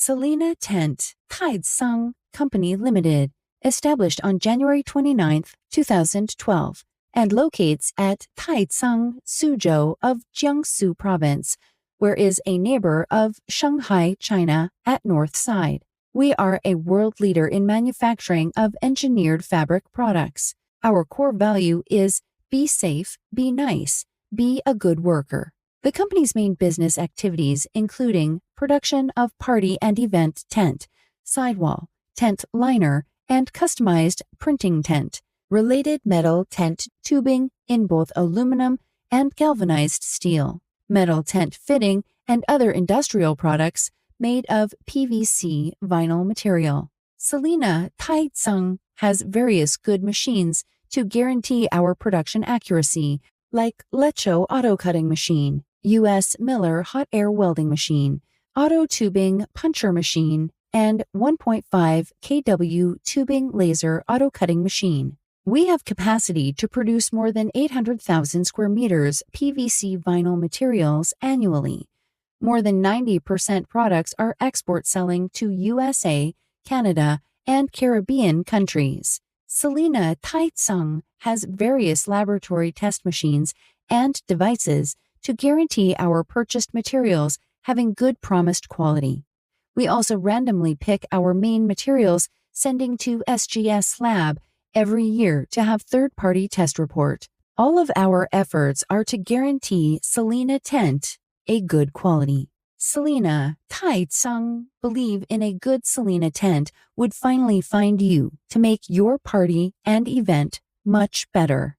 Celina Tent Taicang Company Limited, established on January 29, 2012, and locates at Taicang, Suzhou of Jiangsu Province, where is a neighbor of Shanghai, China, at north side. We are a world leader in manufacturing of engineered fabric products. Our core value is be safe, be nice, be a good worker. The company's main business activities including production of party and event tent, sidewall, tent liner, and customized printing tent, related metal tent tubing in both aluminum and galvanized steel, metal tent fitting, and other industrial products made of PVC vinyl material. Celina Taicang has various good machines to guarantee our production accuracy, like Lecho auto cutting machine, U.S. Miller hot air welding machine, auto tubing puncher machine, and 1.5 kW tubing laser auto cutting machine. We have capacity to produce more than 800,000 square meters PVC vinyl materials annually. More than 90% products are export selling to USA, Canada, and Caribbean countries. Celina Taicang has various laboratory test machines and devices to guarantee our purchased materials having good promised quality. We also randomly pick our main materials, sending to SGS Lab every year to have third-party test report. All of our efforts are to guarantee Celina Tent a good quality. Celina Taicang believe in a good Celina tent would finally find you to make your party and event much better.